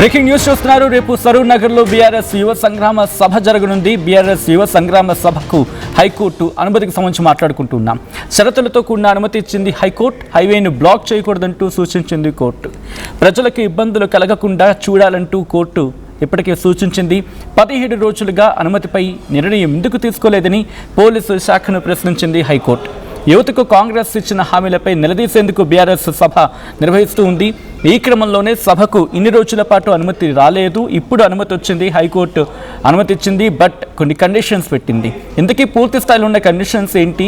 Breaking news చూస్తున్నారు. రేపు సరూర్ నగర్లో బీఆర్ఎస్ యువ సంగ్రామ సభ జరగనుంది. బీఆర్ఎస్ యువ సంగ్రామ సభకు హైకోర్టు అనుమతికి సంబంధించి మాట్లాడుకుంటున్నాం. షరతులతో కూడిన అనుమతి ఇచ్చింది హైకోర్టు. హైవేను బ్లాక్ చేయకూడదంటూ సూచించింది కోర్టు. ప్రజలకు ఇబ్బందులు కలగకుండా చూడాలంటూ కోర్టు ఇప్పటికే సూచించింది. 17 రోజులుగా అనుమతిపై నిర్ణయం ఎందుకు తీసుకోలేదని పోలీసు శాఖను ప్రశ్నించింది హైకోర్టు. యువతకు కాంగ్రెస్ ఇచ్చిన హామీలపై నిలదీసేందుకు బీఆర్ఎస్ సభ నిర్వహిస్తూ ఉంది. ఈ క్రమంలోనే సభకు ఇన్ని రోజుల పాటు అనుమతి రాలేదు. ఇప్పుడు అనుమతి వచ్చింది. హైకోర్టు అనుమతి ఇచ్చింది, బట్ కొన్ని కండిషన్స్ పెట్టింది. ఇంతకీ పూర్తి స్థాయిలో ఉన్న కండిషన్స్ ఏంటి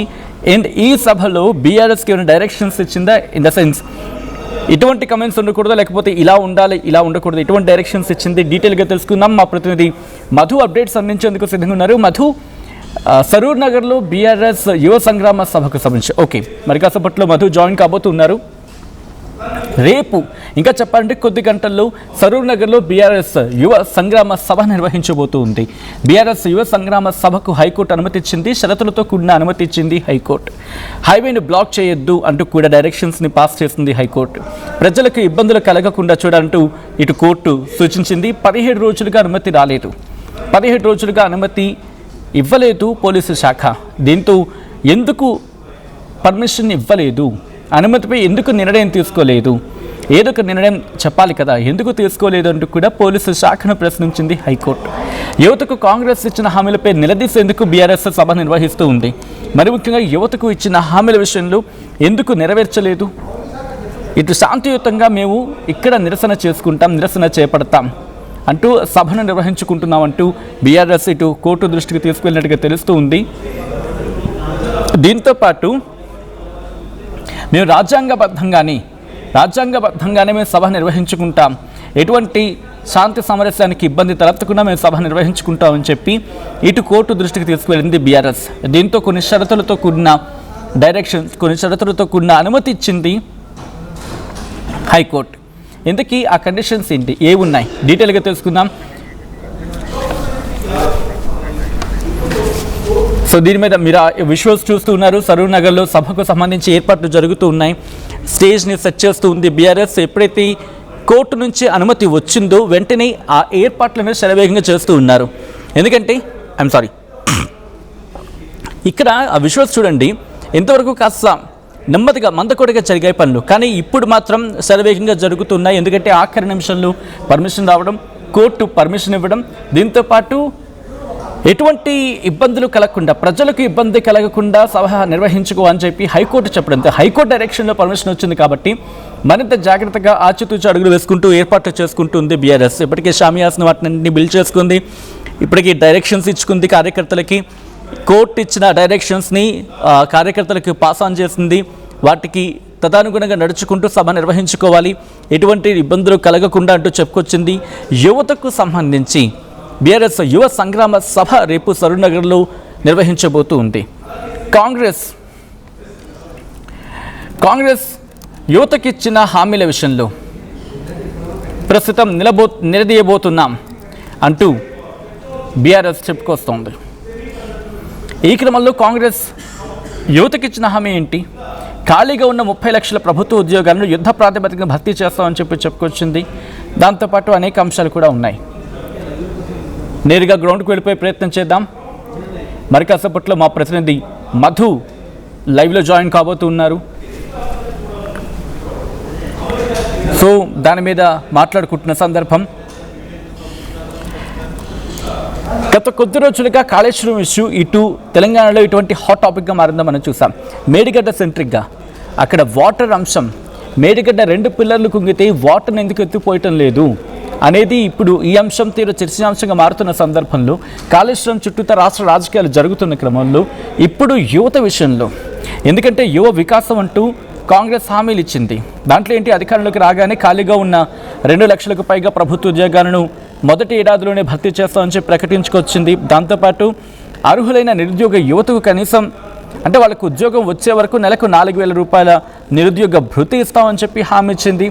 అండ్ ఈ సభలో బీఆర్ఎస్కి ఏమైనా డైరెక్షన్స్ ఇచ్చిందా? ఇన్ ద సెన్స్ ఇటువంటి కమెంట్స్ ఉండకూడదు, లేకపోతే ఇలా ఉండాలి ఇలా ఉండకూడదు, ఇటువంటి డైరెక్షన్స్ ఇచ్చింది డీటెయిల్గా తెలుసుకుందాం. మా ప్రతినిధి మధు అప్డేట్స్ అందించేందుకు సిద్ధంగా ఉన్నారు. మధు, సరూర్ నగర్లో బీఆర్ఎస్ యువ సంగ్రామ సభకు సంబంధించి ఓకే మరి కాసేపట్లో మధు జాయిన్ కాబోతున్నారు. రేపు ఇంకా చెప్పాలంటే కొద్ది గంటల్లో సరూర్ నగర్లో బీఆర్ఎస్ యువ సంగ్రామ సభ నిర్వహించబోతూ ఉంది. బీఆర్ఎస్ యువ సంగ్రామ సభకు హైకోర్టు అనుమతి ఇచ్చింది. షరతులతో కూడిన అనుమతి ఇచ్చింది హైకోర్టు. హైవేను బ్లాక్ చేయొద్దు అంటూ కూడా డైరెక్షన్స్ని పాస్ చేసింది హైకోర్టు. ప్రజలకు ఇబ్బందులు కలగకుండా చూడాలంటూ ఇటు కోర్టు సూచించింది. 17 రోజులుగా అనుమతి రాలేదు. 17 రోజులుగా అనుమతి ఇవ్వలేదు పోలీసు శాఖ. దీంతో ఎందుకు పర్మిషన్ ఇవ్వలేదు, అనుమతిపై ఎందుకు నిర్ణయం తీసుకోలేదు, ఏదో ఒక నిర్ణయం చెప్పాలి కదా, ఎందుకు తీసుకోలేదు అంటూ కూడా పోలీసు శాఖను ప్రశ్నించింది హైకోర్టు. యువతకు కాంగ్రెస్ ఇచ్చిన హామీలపై నిలదీసేందుకు బీఆర్ఎస్ సభ నిర్వహిస్తూ ఉంది. మరి ముఖ్యంగా యువతకు ఇచ్చిన హామీల విషయంలో ఎందుకు నెరవేర్చలేదు, ఇటు శాంతియుతంగా మేము ఇక్కడ నిరసన చేసుకుంటాం, నిరసన చేపడతాం అంటూ సభను నిర్వహించుకుంటున్నామంటూ బీఆర్ఎస్ ఇటు కోర్టు దృష్టికి తీసుకెళ్ళినట్టుగా తెలుస్తూ ఉంది. దీంతోపాటు మేము రాజ్యాంగబద్ధంగానే మేము సభ నిర్వహించుకుంటాం, ఎటువంటి శాంతి సమరస్యానికి ఇబ్బంది తలెత్తకుండా మేము సభ నిర్వహించుకుంటామని చెప్పి ఇటు కోర్టు దృష్టికి తీసుకువెళ్ళింది బీఆర్ఎస్. దీంతో కొన్ని షరతులతో కూడిన డైరెక్షన్స్, కొన్ని షరతులతో కూడిన అనుమతి ఇచ్చింది హైకోర్టు. ఇంతకీ ఆ కండిషన్స్ ఏంటి, ఏ ఉన్నాయి డీటెయిల్గా తెలుసుకుందాం. సో దీని మీద మీరు విజువల్స్ చూస్తూ ఉన్నారు. సరూర్ నగర్లో సభకు సంబంధించి ఏర్పాట్లు జరుగుతూ ఉన్నాయి. స్టేజ్ని సెట్ చేస్తూ ఉంది బీఆర్ఎస్. ఎప్పుడైతే కోర్టు నుంచి అనుమతి వచ్చిందో వెంటనే ఆ ఏర్పాట్లను శరవేగంగా చేస్తూ ఉన్నారు. ఎందుకంటే ఇక్కడ ఆ విజువల్స్ చూడండి, ఎంతవరకు కాస్త నెమ్మదిగా మందకొడిగా జరిగాయి పనులు, కానీ ఇప్పుడు మాత్రం శరవేగంగా జరుగుతున్నాయి. ఎందుకంటే ఆఖరి నిమిషంలో పర్మిషన్ రావడం, కోర్టు పర్మిషన్ ఇవ్వడం, దీంతోపాటు ఎటువంటి ఇబ్బందులు కలగకుండా, ప్రజలకు ఇబ్బంది కలగకుండా సభ నిర్వహించుకో అని చెప్పి హైకోర్టు చెప్పడంతో హైకోర్టు డైరెక్షన్లో పర్మిషన్ వచ్చింది కాబట్టి మరింత జాగ్రత్తగా ఆచితూచి అడుగులు వేసుకుంటూ ఏర్పాట్లు చేసుకుంటుంది బీఆర్ఎస్. ఇప్పటికే షామియాస్ను వాటిని బిల్డ్ చేసుకుంది, ఇప్పటికీ డైరెక్షన్స్ ఇచ్చుకుంది కార్యకర్తలకి. కోర్టు ఇచ్చిన డైరెక్షన్స్ని కార్యకర్తలకు పాస్ ఆన్ చేసింది. వాటికి తదనుగుణంగా నడుచుకుంటూ సభ నిర్వహించుకోవాలి, ఎటువంటి ఇబ్బందులు కలగకుండా అంటూ చెప్పుకొచ్చింది. యువతకు సంబంధించి బీఆర్ఎస్ యువ సంగ్రామ సభ రేపు సరూర్ నగర్లో నిర్వహించబోతూ ఉంది. కాంగ్రెస్ యువతకిచ్చిన హామీల విషయంలో ప్రస్తుతం నిలదీయబోతున్నాం అంటూ బీఆర్ఎస్ చెప్పుకొస్తోంది. ఈ క్రమంలో కాంగ్రెస్ యువతకిచ్చిన హామీ ఏంటి, ఖాళీగా ఉన్న 30 లక్షల ప్రభుత్వ ఉద్యోగాలను యుద్ధ ప్రాతిపదికన భర్తీ చేస్తామని చెప్పుకొచ్చింది. దాంతోపాటు అనేక అంశాలు కూడా ఉన్నాయి. నేరుగా గ్రౌండ్కి వెళ్ళిపోయే ప్రయత్నం చేద్దాం. మరి కాసేపట్లో మా ప్రతినిధి మధు లైవ్లో జాయిన్ కాబోతున్నారు. సో దాని మీద మాట్లాడుకుంటున్న సందర్భం, గత కొద్ది రోజులుగా కాళేశ్వరం ఇష్యూ ఇటు తెలంగాణలో ఇటువంటి హాట్ టాపిక్గా మారిందో మనం చూసాం. మేడిగడ్డ సెంట్రిక్గా అక్కడ వాటర్ అంశం, మేడిగడ్డ 2 పిల్లర్లు కుంగితే వాటర్ని ఎందుకు ఎత్తిపోయటం లేదు అనేది ఇప్పుడు ఈ అంశం తీరు చర్చనీయాంశంగా మారుతున్న సందర్భంలో కాళేశ్వరం చుట్టూతా రాష్ట్ర రాజకీయాలు జరుగుతున్న క్రమంలో ఇప్పుడు యువత విషయంలో, ఎందుకంటే యువ వికాసం అంటూ కాంగ్రెస్ హామీలు ఇచ్చింది. దాంట్లో ఏంటి, అధికారంలోకి రాగానే ఖాళీగా ఉన్న 2 లక్షలకు పైగా ప్రభుత్వ ఉద్యోగాలను మొదటి ఏడాదిలోనే భర్తీ చేస్తామని చెప్పి ప్రకటించుకొచ్చింది. దాంతోపాటు అర్హులైన నిరుద్యోగ యువతకు కనీసం అంటే వాళ్ళకు ఉద్యోగం వచ్చే వరకు నెలకు 4,000 రూపాయల నిరుద్యోగ భృతి ఇస్తామని చెప్పి హామీ ఇచ్చింది.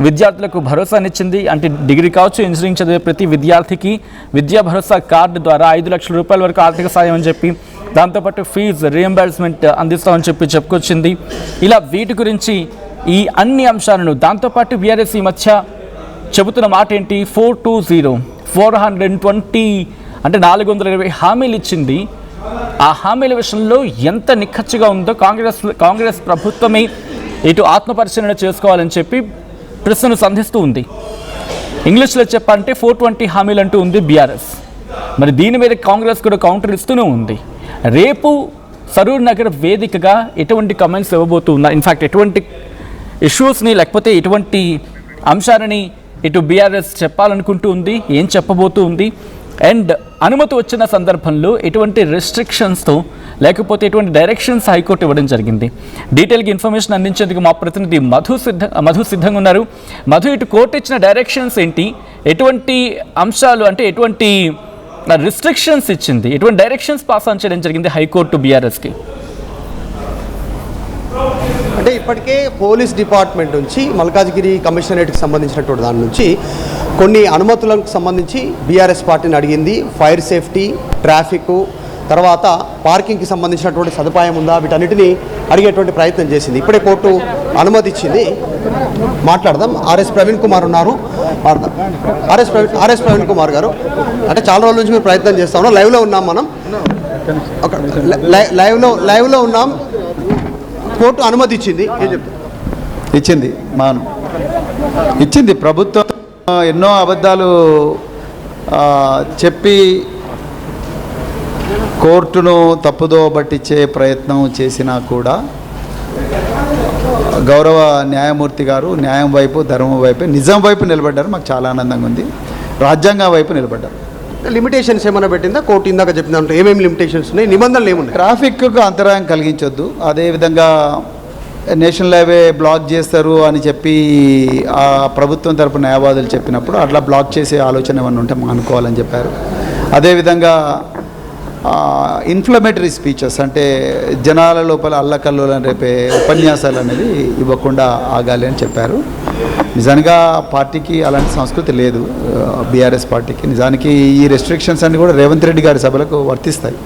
విద్యార్థులకు భరోసానిచ్చింది. అంటే డిగ్రీ కావచ్చు, ఇంజనీరింగ్ చదివే ప్రతి విద్యార్థికి విద్యా భరోసా కార్డు ద్వారా 5 లక్షల రూపాయల వరకు ఆర్థిక సాయం అని చెప్పి, దాంతోపాటు ఫీజు రీఎంబర్స్మెంట్ అందిస్తామని చెప్పి చెప్పుకొచ్చింది. ఇలా వీటి గురించి ఈ అన్ని అంశాలను, దాంతోపాటు బీఆర్ఎస్ ఈ మధ్య చెబుతున్న మాట ఏంటి? 420 అంటే 420 హామీలు ఇచ్చింది. ఆ హామీల విషయంలో ఎంత నిక్కచ్చిగా ఉందో కాంగ్రెస్ ప్రభుత్వమే ఇటు ఆత్మపరిశీలన చేసుకోవాలని చెప్పి ప్రశ్నను సంధిస్తూ ఉంది. ఇంగ్లీష్లో చెప్పాలంటే 420 హామీలు అంటూ ఉంది బీఆర్ఎస్. మరి దీని మీద కాంగ్రెస్ కూడా కౌంటర్ ఇస్తూనే ఉంది. రేపు సరూర్ నగర్ వేదికగా ఎటువంటి కమెంట్స్ ఇవ్వబోతూ ఉన్నారు, ఇన్ఫ్యాక్ట్ ఎటువంటి ఇష్యూస్ని లేకపోతే ఎటువంటి అంశాలని ఇటు బీఆర్ఎస్ చెప్పాలనుకుంటూ ఉంది, ఏం చెప్పబోతూ ఉంది, అండ్ అనుమతి వచ్చిన సందర్భంలో ఎటువంటి రెస్ట్రిక్షన్స్తో లేకపోతే ఎటువంటి డైరెక్షన్స్ హైకోర్టు ఇవ్వడం జరిగింది. డీటెయిల్గా ఇన్ఫర్మేషన్ అందించేందుకు మా ప్రతినిధి మధు సిద్ధంగా ఉన్నారు. మధు, ఇటు కోర్టు ఇచ్చిన డైరెక్షన్స్ ఏంటి, ఎటువంటి అంశాలు అంటే ఎటువంటి రిస్ట్రిక్షన్స్ ఇచ్చింది, ఎటువంటి డైరెక్షన్స్ పాస్ ఆన్ చేయడం జరిగింది హైకోర్టు బీఆర్ఎస్కి? అంటే ఇప్పటికే పోలీస్ డిపార్ట్మెంట్ నుంచి మల్కాజ్గిరి కమిషనరేట్కి సంబంధించినటువంటి దాని నుంచి కొన్ని అనుమతులకు సంబంధించి బీఆర్ఎస్ పార్టీని అడిగింది. ఫైర్ సేఫ్టీ, ట్రాఫిక్, తర్వాత పార్కింగ్కి సంబంధించినటువంటి సదుపాయం ఉందా, వీటన్నిటిని అడిగేటువంటి ప్రయత్నం చేసింది. ఇప్పుడే కోర్టు అనుమతి ఇచ్చింది. మాట్లాడదాం. ఆర్ఎస్ ప్రవీణ్ కుమార్ ఉన్నారు. ఆర్ఎస్ ప్రవీణ్ కుమార్ గారు, అంటే చాలా రోజుల నుంచి మీరు ప్రయత్నం చేస్తా ఉన్నాం. లైవ్లో ఉన్నాం మనం, లైవ్లో ఉన్నాం. కోర్టు అనుమతి ఇచ్చింది. ఏం చెప్తారు? ఇచ్చింది. ప్రభుత్వం ఎన్నో అబద్ధాలు చెప్పి కోర్టును తప్పుదో పట్టించే ప్రయత్నం చేసినా కూడా గౌరవ న్యాయమూర్తి గారు న్యాయం వైపు, ధర్మం వైపు, నిజం వైపు నిలబడ్డారు. మాకు చాలా ఆనందంగా ఉంది. రాజ్యాంగం వైపు నిలబడ్డారు. లిమిటేషన్స్ ఏమైనా పెట్టిందా కోర్టు? ఇందాక చెప్పిందంటే ఏమేమి లిమిటేషన్స్ ఉన్నాయి, నిబంధనలు ఏమున్నాయి? ట్రాఫిక్కు అంతరాయం కలిగించొద్దు, అదేవిధంగా నేషనల్ హైవే బ్లాక్ చేస్తారు అని చెప్పి ఆ ప్రభుత్వం తరపు న్యాయవాదులు చెప్పినప్పుడు అట్లా బ్లాక్ చేసే ఆలోచన ఏమన్నా ఉంటే అనుకోవాలని చెప్పారు. అదేవిధంగా ఇన్ఫ్లమేటరీ స్పీచెస్ అంటే జనాల లోపల అల్లకల్లోలని రేపే ఉపన్యాసాలు అనేది ఇవ్వకుండా ఆగాలి అని చెప్పారు. నిజానికి పార్టీకి అలాంటి సంస్కృతి లేదు, బీఆర్ఎస్ పార్టీకి. నిజానికి ఈ రెస్ట్రిక్షన్స్ అన్నీ కూడా రేవంత్ రెడ్డి గారి సభలకు వర్తిస్తాయి.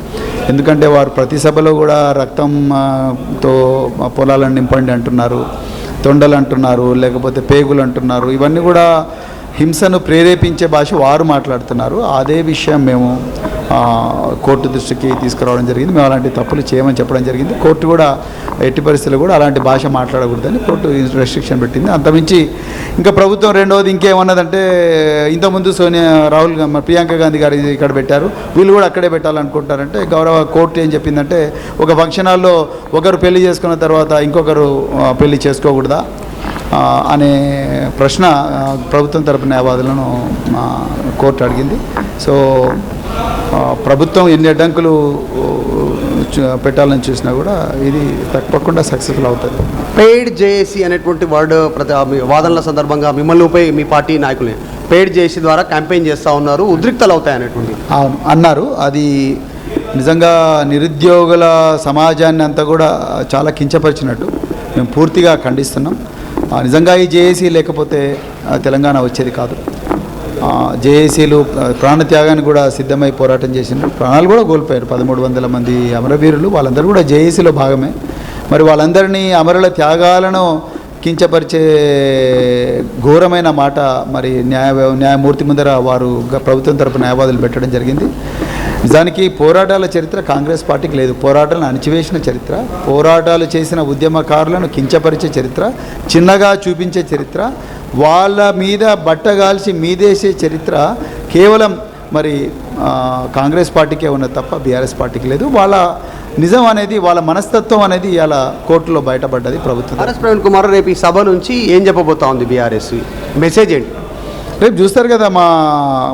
ఎందుకంటే వారు ప్రతి సభలో కూడా రక్తంతో పొలాలను నింపండి అంటున్నారు, తొండలు అంటున్నారు, లేకపోతే పేగులు అంటున్నారు. ఇవన్నీ కూడా హింసను ప్రేరేపించే భాష వారు మాట్లాడుతున్నారు. అదే విషయం మేము కోర్టు దృష్టికి తీసుకురావడం జరిగింది. మేము అలాంటి తప్పులు చేయమని చెప్పడం జరిగింది. కోర్టు కూడా ఎట్టి పరిస్థితుల్లో కూడా అలాంటి భాష మాట్లాడకూడదని కోర్టు రెస్ట్రిక్షన్ పెట్టింది. అంతమించి ఇంకా ప్రభుత్వం రెండవది ఇంకేమన్నదంటే, ఇంతకుముందు రాహుల్ ప్రియాంక గాంధీ గారు ఇక్కడ పెట్టారు, వీళ్ళు కూడా అక్కడే పెట్టాలనుకుంటారంటే గౌరవ కోర్టు ఏం చెప్పిందంటే, ఒక ఫంక్షన్ హాల్లో ఒకరు పెళ్లి చేసుకున్న తర్వాత ఇంకొకరు పెళ్లి చేసుకోకూడదా అనే ప్రశ్న ప్రభుత్వం తరపు న్యాయవాదులను కోర్టు అడిగింది. సో ప్రభుత్వం ఎన్ని అడ్డంకులు పెట్టాలని చూసినా కూడా ఇది తప్పకుండా సక్సెస్ఫుల్ అవుతుంది. పెయిడ్ జేఏసీ అనేటువంటి వర్డ్ వాదనల సందర్భంగా మిమ్మల్ని మీ పార్టీ నాయకులే పెయిడ్ జేఏసీ ద్వారా క్యాంపెయిన్ చేస్తూ ఉన్నారు, ఉద్రిక్తలు అవుతాయి అనేటువంటి అన్నారు. అది నిజంగా నిరుద్యోగుల సమాజాన్ని అంతా కూడా చాలా కించపరిచినట్టు మేము పూర్తిగా ఖండిస్తున్నాం. నిజంగా ఈ జేఏసీ లేకపోతే తెలంగాణ వచ్చేది కాదు. జేఏసీలు ప్రాణత్యాగానికి కూడా సిద్ధమై పోరాటం చేసినారు, ప్రాణాలు కూడా కోల్పోయారు. 1300 మంది అమరవీరులు, వాళ్ళందరూ కూడా జేఏసీలో భాగమే. మరి వాళ్ళందరినీ అమరుల త్యాగాలను కించపరిచే ఘోరమైన మాట మరి న్యాయమూర్తి ముందర వారు ప్రభుత్వం తరపు న్యాయవాదులు పెట్టడం జరిగింది. నిజానికి పోరాటాల చరిత్ర కాంగ్రెస్ పార్టీకి లేదు. పోరాటాలను అణిచివేసిన చరిత్ర, పోరాటాలు చేసిన ఉద్యమకారులను కించపరిచే చరిత్ర, చిన్నగా చూపించే చరిత్ర, వాళ్ళ మీద బట్టగాల్చి మీదేసే చరిత్ర కేవలం మరి కాంగ్రెస్ పార్టీకే ఉన్నది తప్ప బీఆర్ఎస్ పార్టీకి లేదు. వాళ్ళ నిజం అనేది, వాళ్ళ మనస్తత్వం అనేది ఇలా కోర్టులో బయటపడ్డది ప్రభుత్వం. ఆర్ఎస్ ప్రవీణ్ కుమార్ రేపు ఈ సభ నుంచి ఏం చెప్పబోతా ఉంది బీఆర్ఎస్ మెసేజ్ ఏంటి? రేపు చూస్తారు కదా మా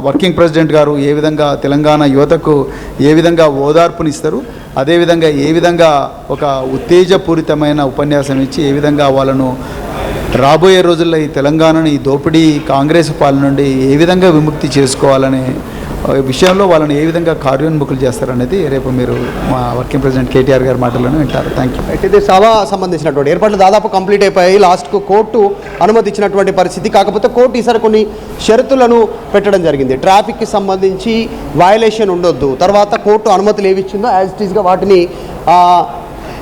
వర్కింగ్ ప్రెసిడెంట్ గారు ఏ విధంగా తెలంగాణ యువతకు ఏ విధంగా ఓదార్పునిస్తారు, అదేవిధంగా ఏ విధంగా ఒక ఉత్తేజపూరితమైన ఉపన్యాసం ఇచ్చి ఏ విధంగా వాళ్ళను రాబోయే రోజుల్లో ఈ తెలంగాణను ఈ దోపిడీ కాంగ్రెస్ పాలన నుండి ఏ విధంగా విముక్తి చేసుకోవాలనే విషయంలో వాళ్ళని ఏ విధంగా కార్యోన్ముఖులు చేస్తారనేది రేపు మీరు మా వర్కింగ్ ప్రెసిడెంట్ కేటీఆర్ గారి మాటల్లోనే వింటారు. Thank you. అయితే సభ సంబంధించినటువంటి ఏర్పాట్లు దాదాపు కంప్లీట్ అయిపోయాయి. లాస్ట్కు కోర్టు అనుమతి ఇచ్చినటువంటి పరిస్థితి. కాకపోతే కోర్టు ఈసారి కొన్ని షరతులను పెట్టడం జరిగింది. ట్రాఫిక్కి సంబంధించి వయలేషన్ ఉండొద్దు, తర్వాత కోర్టు అనుమతులు ఏవి ఇచ్చిందో యాజ్ ఇట్ ఈస్గా వాటిని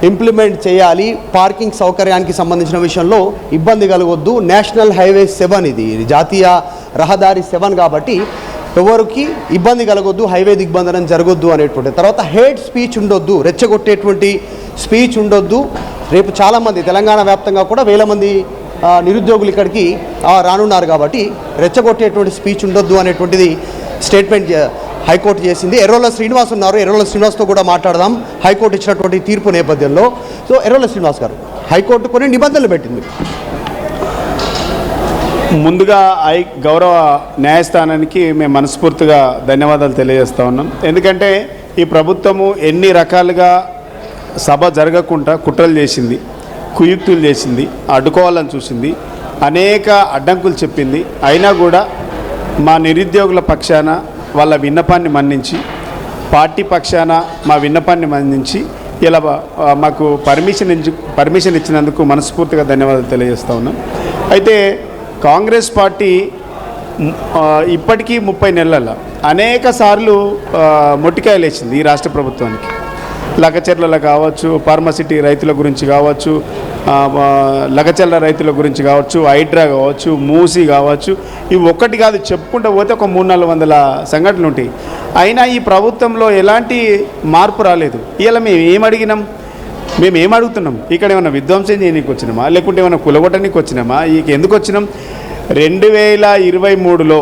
ఇంప్లిమెంట్ చేయాలి. పార్కింగ్ సౌకర్యానికి సంబంధించిన విషయంలో ఇబ్బంది కలగొద్దు. నేషనల్ హైవే 7 ఇది జాతీయ రహదారి 7 కాబట్టి ఎవరికి ఇబ్బంది కలగొద్దు, హైవే దిగ్బంధనం జరగొద్దు అనేటువంటి. తర్వాత హేట్ స్పీచ్ ఉండొద్దు, రెచ్చగొట్టేటువంటి స్పీచ్ ఉండొద్దు. రేపు చాలామంది తెలంగాణ వ్యాప్తంగా కూడా వేల మంది నిరుద్యోగులు ఇక్కడికి రానున్నారు కాబట్టి రెచ్చగొట్టేటువంటి స్పీచ్ ఉండొద్దు అనేటువంటిది స్టేట్మెంట్ హైకోర్టు చేసింది. ఎర్రోల శ్రీనివాస్ ఉన్నారు, ఎర్రోల శ్రీనివాస్తో కూడా మాట్లాడదాం హైకోర్టు ఇచ్చినటువంటి తీర్పు నేపథ్యంలో. సో ఎర్రోల శ్రీనివాస్ గారు, హైకోర్టు కొన్ని నిబంధనలు పెట్టింది. ముందుగా గౌరవ న్యాయస్థానానికి మేము మనస్ఫూర్తిగా ధన్యవాదాలు తెలియజేస్తూ ఉన్నాం. ఎందుకంటే ఈ ప్రభుత్వము ఎన్ని రకాలుగా సభ జరగకుండా కుట్రలు చేసింది, కుయుక్తులు చేసింది, అడ్డుకోవాలని చూసింది, అనేక అడ్డంకులు చెప్పింది. అయినా కూడా మా నిరుద్యోగుల పక్షాన వాళ్ళ విన్నపాన్ని మన్నించి, పార్టీ పక్షాన మా విన్నపాన్ని మన్నించి ఇలా మాకు పర్మిషన్ ఇచ్చినందుకు మనస్ఫూర్తిగా ధన్యవాదాలు తెలియజేస్తూ ఉన్నాం. అయితే కాంగ్రెస్ పార్టీ ఇప్పటికీ 30 నెలల అనేక సార్లు మొట్టికాయలు వేసింది ఈ రాష్ట్ర ప్రభుత్వానికి. లగచెర్ల కావచ్చు, ఫార్మసిటీ రైతుల గురించి కావచ్చు, లగచెర్ల రైతుల గురించి కావచ్చు, హైడ్రా కావచ్చు, మూసి కావచ్చు, ఇవి ఒక్కటి కాదు చెప్పుకుంటూ పోతే ఒక 300-400 సంఘటనలు ఉంటాయి. అయినా ఈ ప్రభుత్వంలో ఎలాంటి మార్పు రాలేదు. ఇలా మేము ఏం అడుగుతున్నాం? ఇక్కడ ఏమైనా విధ్వంసం చేయడానికి వచ్చినామా, లేకుంటే ఏమైనా కులగొట్టడానికి వచ్చినామా? ఇక ఎందుకు వచ్చినాం? 2023లో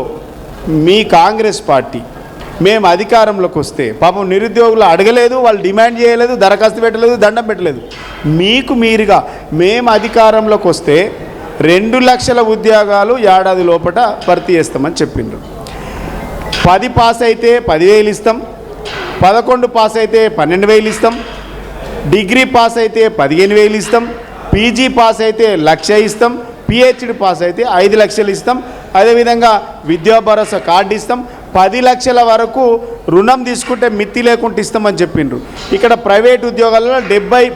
మీ కాంగ్రెస్ పార్టీ మేము అధికారంలోకి వస్తే పాపం నిరుద్యోగులు అడగలేదు, వాళ్ళు డిమాండ్ చేయలేదు, దరఖాస్తు పెట్టలేదు, దండం పెట్టలేదు. మీకు మీరుగా మేము అధికారంలోకి వస్తే 2 లక్షల ఉద్యోగాలు ఏడాది లోపల భర్తీ చేస్తామని చెప్పిండ్రు. 10 పాస్ అయితే 10,000 ఇస్తాం, 11 పాస్ అయితే 12,000 ఇస్తాం, డిగ్రీ పాస్ అయితే 15,000 ఇస్తాం, పీజీ పాస్ అయితే 1,00,000 ఇస్తాం, పిహెచ్డి పాస్ అయితే 5 లక్షలు ఇస్తాం. అదేవిధంగా విద్యా భరోసా కార్డు ఇస్తాం, 10 లక్షల వరకు రుణం తీసుకుంటే మిత్తి లేకుండా ఇస్తామని చెప్పిండ్రు. ఇక్కడ ప్రైవేట్ ఉద్యోగాలలో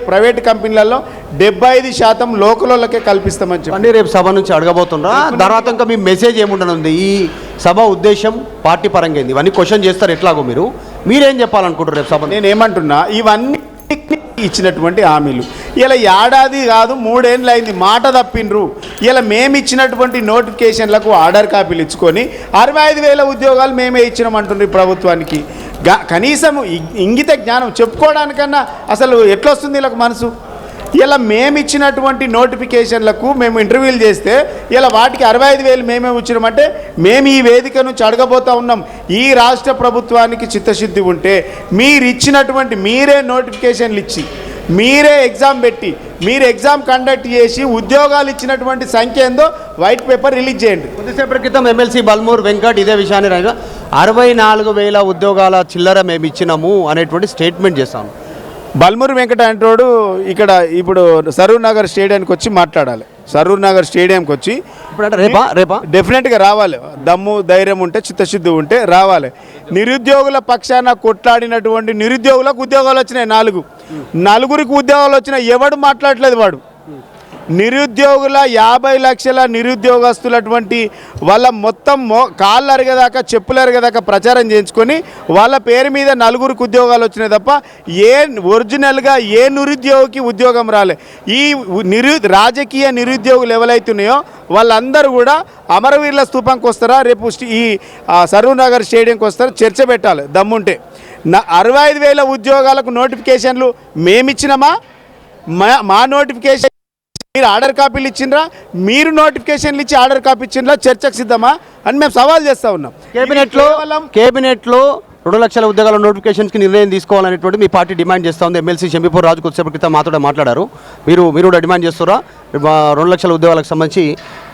ప్రైవేట్ కంపెనీలలో 75% లోకలకే కల్పిస్తామని చెప్పి రేపు సభ నుంచి అడగబోతున్నా. తర్వాత ఇంకా మీ మెసేజ్ ఏముండనుంది? ఈ సభ ఉద్దేశం పార్టీ పరంగా ఇవన్నీ క్వశ్చన్ చేస్తారు, ఎట్లాగో మీరేం చెప్పాలనుకుంటారు రేపు సభ? నేను ఏమంటున్నా, ఇవన్నీ ఇచ్చినటువంటి హామీలు ఇలా ఏడాది కాదు 3 ఏళ్ళు అయింది, మాట తప్పిండ్రు. ఇలా మేము ఇచ్చినటువంటి నోటిఫికేషన్లకు ఆర్డర్ కాపీలు ఇచ్చుకొని 65,000 ఉద్యోగాలు మేమే ఇచ్చినామంటుండ్రు ప్రభుత్వానికి. కనీసం ఇంగిత జ్ఞానం చెప్పుకోవడానికన్నా అసలు ఎట్లొస్తుంది వీళ్ళకు మనసు? ఇలా మేము ఇచ్చినటువంటి నోటిఫికేషన్లకు మేము ఇంటర్వ్యూలు చేస్తే ఇలా వాటికి 65,000 మేమే ఇచ్చినామంటే మేము ఈ వేదిక నుంచి అడగబోతూ ఉన్నాం. ఈ రాష్ట్ర ప్రభుత్వానికి చిత్తశుద్ధి ఉంటే మీరు ఇచ్చినటువంటి మీరే నోటిఫికేషన్లు ఇచ్చి, మీరే ఎగ్జామ్ పెట్టి, మీరు ఎగ్జామ్ కండక్ట్ చేసి ఉద్యోగాలు ఇచ్చినటువంటి సంఖ్య ఏందో వైట్ పేపర్ రిలీజ్ చేయండి. కొద్దిసేపటి క్రితం ఎమ్మెల్సీ బల్మూర్ వెంకట్ ఇదే విషయాన్ని 64,000 ఉద్యోగాల చిల్లర మేము ఇచ్చినాము అనేటువంటి స్టేట్మెంట్ చేస్తాము. బల్మూరు వెంకట అంటోడు ఇక్కడ ఇప్పుడు సరూర్ నగర్ స్టేడియానికి వచ్చి మాట్లాడాలి. సరూర్ నగర్ స్టేడియంకి వచ్చి రేపా డెఫినెట్గా రావాలి. దమ్ము ధైర్యం ఉంటే, చిత్తశుద్ధి ఉంటే రావాలి. నిరుద్యోగుల పక్షాన కొట్లాడినటువంటి నిరుద్యోగులకు ఉద్యోగాలు వచ్చినాయి. 4 ఉద్యోగాలు వచ్చినాయి. ఎవడు మాట్లాడలేదు. వాడు నిరుద్యోగుల 50 లక్షల నిరుద్యోగస్తులటువంటి వాళ్ళ మొత్తం కాళ్ళు అరిగేదాకా, చెప్పులు అరిగేదాకా ప్రచారం చేయించుకొని వాళ్ళ పేరు మీద 4 ఉద్యోగాలు వచ్చినాయి తప్ప ఒరిజినల్గా ఏ నిరుద్యోగికి ఉద్యోగం రాలే. ఈ రాజకీయ నిరుద్యోగులు ఎవరైతున్నాయో వాళ్ళందరూ కూడా అమరవీరుల స్తూపంకి వస్తారా, రేపు ఈ సరూర్ నగర్ స్టేడియంకి వస్తారా, చర్చ పెట్టాలి దమ్ముంటే. 65,000 ఉద్యోగాలకు నోటిఫికేషన్లు మేమిచ్చినామా? మా నోటిఫికేషన్ మీరు ఆర్డర్ కాపీలు ఇచ్చిండ్రా? మీరు నోటిఫికేషన్లు ఇచ్చి ఆర్డర్ కాపీ ఇచ్చిండ్రా? చర్చకు సిద్ధమా అని మేము సవాల్ చేస్తూ ఉన్నాం. కేబినెట్లో 2 లక్షల ఉద్యోగాల నోటిఫికేషన్స్కి నిర్ణయం తీసుకోవాలనేటువంటి మీ పార్టీ డిమాండ్ చేస్తూ ఉంది. ఎమ్మెల్సీ షంబీపూర్ రాజు కొద్దిసేపటి క్రితం మాతో మాట్లాడారు. మీరు కూడా డిమాండ్ చేస్తారా? 2 లక్షల ఉద్యోగాలకు సంబంధించి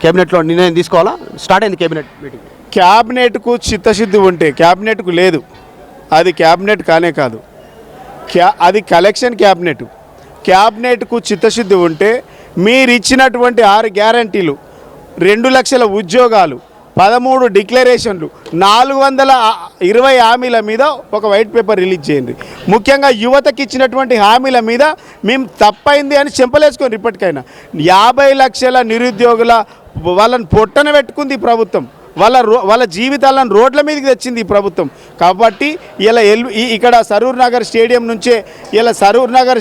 కేబినెట్లో నిర్ణయం తీసుకోవాలా? స్టార్ట్ అయింది కేబినెట్ మీటింగ్. క్యాబినెట్కు చిత్తశుద్ధి ఉంటే, క్యాబినెట్కు లేదు, అది క్యాబినెట్ కానే కాదు, అది కలెక్షన్ క్యాబినెట్. క్యాబినెట్కు చిత్తశుద్ధి ఉంటే మీరు ఇచ్చినటువంటి 6 గ్యారంటీలు, 2 లక్షల ఉద్యోగాలు, 13 డిక్లరేషన్లు, 420 హామీల మీద ఒక వైట్ పేపర్ రిలీజ్ చేయండి. ముఖ్యంగా యువతకి ఇచ్చినటువంటి హామీల మీద మేము తప్పైంది అని చెంపలేసుకొని ఇప్పటికైనా 50 లక్షల నిరుద్యోగుల వాళ్ళని పొట్టన పెట్టుకుంది ఈ ప్రభుత్వం. వాళ్ళ జీవితాలను రోడ్ల మీదకి తెచ్చింది ఈ ప్రభుత్వం. కాబట్టి ఇక్కడ సరూర్ నగర్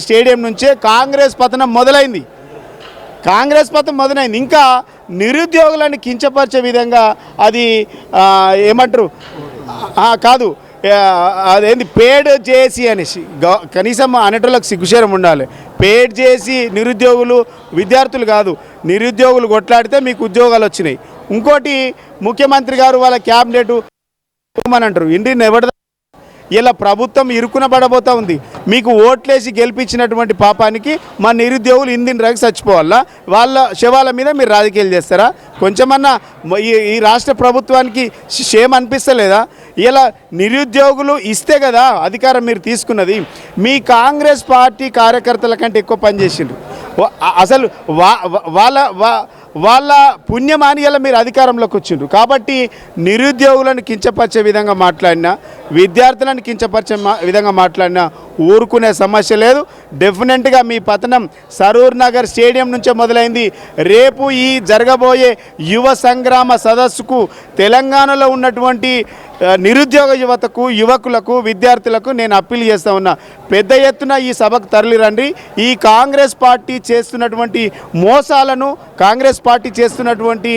స్టేడియం నుంచే కాంగ్రెస్ పతనం మొదలైంది. కాంగ్రెస్ పథం మొదలైంది. ఇంకా నిరుద్యోగులను కించపరిచే విధంగా అది ఏమంటారు కాదు అదేంటి పేడ్ చేసి అనేసి కనీసం అనేటోళ్ళకి సిగ్గుశరం ఉండాలి. పేడ్ చేసి నిరుద్యోగులు విద్యార్థులు కాదు, నిరుద్యోగులు కొట్లాడితే మీకు ఉద్యోగాలు వచ్చినాయి. ఇంకోటి ముఖ్యమంత్రి గారు వాళ్ళ క్యాబినెట్ అని అంటారు, ఇండియన్ ఎవడ ఇలా ప్రభుత్వం ఇరుకున పడబోతూ ఉంది. మీకు ఓట్లేసి గెలిపించినటువంటి పాపానికి మా నిరుద్యోగులు ఇందిని రాకి చచ్చిపోవాలా? వాళ్ళ శవాల మీద మీరు రాజకీయాలు చేస్తారా? కొంచెమన్నా ఈ రాష్ట్ర ప్రభుత్వానికి షేమ్ అనిపిస్తలేదా? ఇలా నిరుద్యోగులు ఇస్తే కదా అధికారం మీరు తీసుకున్నది. మీ కాంగ్రెస్ పార్టీ కార్యకర్తల కంటే ఎక్కువ పనిచేసిండ్రు. అసలు వాళ్ళ పుణ్యమాని ఇలా మీరు అధికారంలోకి వచ్చిండ్రు. కాబట్టి నిరుద్యోగులను కించపరిచే విధంగా మాట్లాడినా, విద్యార్థులను కించపరిచే విధంగా మాట్లాడినా ఊరుకునే సమస్య లేదు. డెఫినెట్గా మీ పతనం సరూర్ నగర్ స్టేడియం నుంచే మొదలైంది. రేపు ఈ జరగబోయే యువ సంగ్రామ సదస్సుకు తెలంగాణలో ఉన్నటువంటి నిరుద్యోగ యువతకు, యువకులకు, విద్యార్థులకు నేను అప్పీల్ చేస్తూ ఉన్నా, పెద్ద ఎత్తున ఈ సభకు తరలిరండి. ఈ కాంగ్రెస్ పార్టీ చేస్తున్నటువంటి మోసాలను, కాంగ్రెస్ పార్టీ చేస్తున్నటువంటి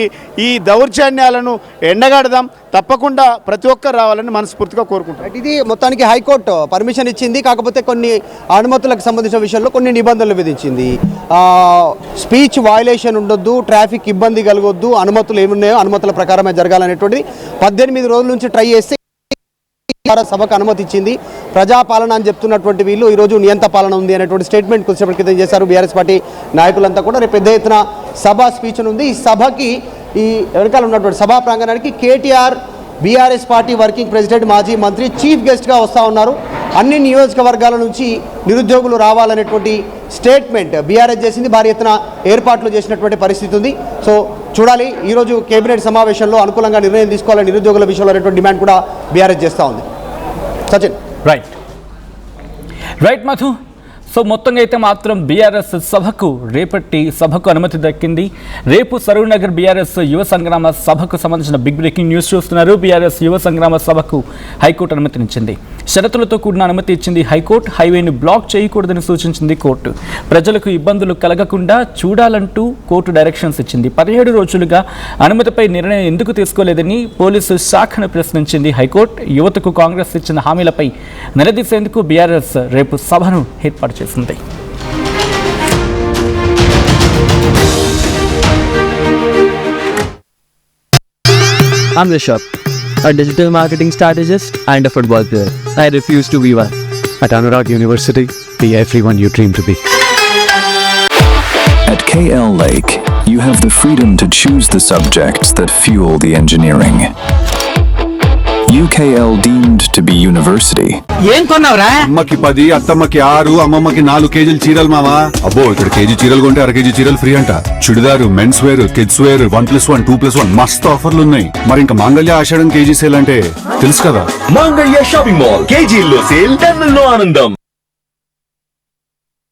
ఈ దౌర్జన్యాలను ఎండగడదాం. తప్పకుండా ప్రతి ఒక్కరు రావాలని మనస్ఫూర్తిగా కోరుకుంటాం. ఇది మొత్తానికి హైకోర్టు పర్మిషన్ ఇచ్చింది, కాకపోతే కొన్ని అనుమతులకు సంబంధించిన విషయంలో కొన్ని నిబంధనలు విధించింది. స్పీచ్ వయలేషన్ ఉండొద్దు, ట్రాఫిక్ ఇబ్బంది కలగొద్దు, అనుమతులు ఏమున్నాయో అనుమతుల ప్రకారమే జరగాలనేటువంటిది 18 రోజుల నుంచి ట్రై చేస్తే సభకు అనుమతి ఇచ్చింది. ప్రజాపాలన అని చెప్తున్నటువంటి వీళ్ళు ఈరోజు నియంత పాలన ఉంది అనేటువంటి స్టేట్మెంట్ కొద్దిసేపటి క్రితం చేశారు బీఆర్ఎస్ పార్టీ నాయకులంతా కూడా. రేపు పెద్ద ఎత్తున సభ స్పీచ్ ఉంది. ఈ సభకి ఈ వెనకాల ఉన్నటువంటి సభా ప్రాంగణానికి KTR, BRS party working president, మాజీ మంత్రి చీఫ్ గెస్ట్గా వస్తూ ఉన్నారు. అన్ని నియోజకవర్గాల నుంచి నిరుద్యోగులు రావాలనేటువంటి స్టేట్మెంట్ బీఆర్ఎస్ చేసింది. భారీ ఎత్తున ఏర్పాట్లు చేసినటువంటి పరిస్థితి ఉంది. సో చూడాలి, ఈరోజు కేబినెట్ సమావేశంలో అనుకూలంగా నిర్ణయం తీసుకోవాలని నిరుద్యోగుల విషయంలో అనేటువంటి డిమాండ్ కూడా బీఆర్ఎస్ చేస్తూ ఉంది. సచిన్. రైట్ మధు. సో మొత్తంగా అయితే మాత్రం బీఆర్ఎస్ సభకు రేపటి సభకు అనుమతి దక్కింది. రేపు సరూర్ నగర్ బీఆర్ఎస్ యువ సంగ్రామ సభకు సంబంధించిన బిగ్ బ్రేకింగ్ న్యూస్ చూస్తున్నారు. బీఆర్ఎస్ యువ సంగ్రామ సభకు హైకోర్టు అనుమతినిచ్చింది. షరతులతో కూడిన అనుమతి ఇచ్చింది హైకోర్టు. హైవేను బ్లాక్ చేయకూడదని సూచించింది కోర్టు. ప్రజలకు ఇబ్బందులు కలగకుండా చూడాలంటూ కోర్టు డైరెక్షన్స్ ఇచ్చింది. 17 రోజులుగా అనుమతిపై నిర్ణయం ఎందుకు తీసుకోలేదని పోలీసు శాఖను ప్రశ్నించింది హైకోర్టు. యువతకు కాంగ్రెస్ ఇచ్చిన హామీలపై నిలదీసేందుకు బీఆర్ఎస్ రేపు సభను ఏర్పాటు చేసింది. I'm Rishabh, a digital marketing strategist and a football player. I refuse to be one. At Anurag University, be everyone you dream to be. At KL Lake, you have the freedom to choose the subjects that fuel the engineering. UKL deemed to be university. ఏం కొన్నావురా? అమ్మకి 10, అత్తమ్మకి 6, అమ్మమ్మకి 4 కేజీలు చీరలు మావా. అబ్బో, ఇక్కడ KG చీరలు కొంటే అర కేజీ చీరలు ఫ్రీ అంట. Churidar, men's wear, kids wear 1+1, 2+1 మస్తు ఆఫర్లు ఉన్నాయి. మరి ఇంకా మాంగళ్య ఆషాఢం కేజీ సేల్ అంటే తెలుసు కదా. మాంగళ్య షాపింగ్ మాల్ కేజీల్లో సేల్, టన్నుల్లో ఆనందం.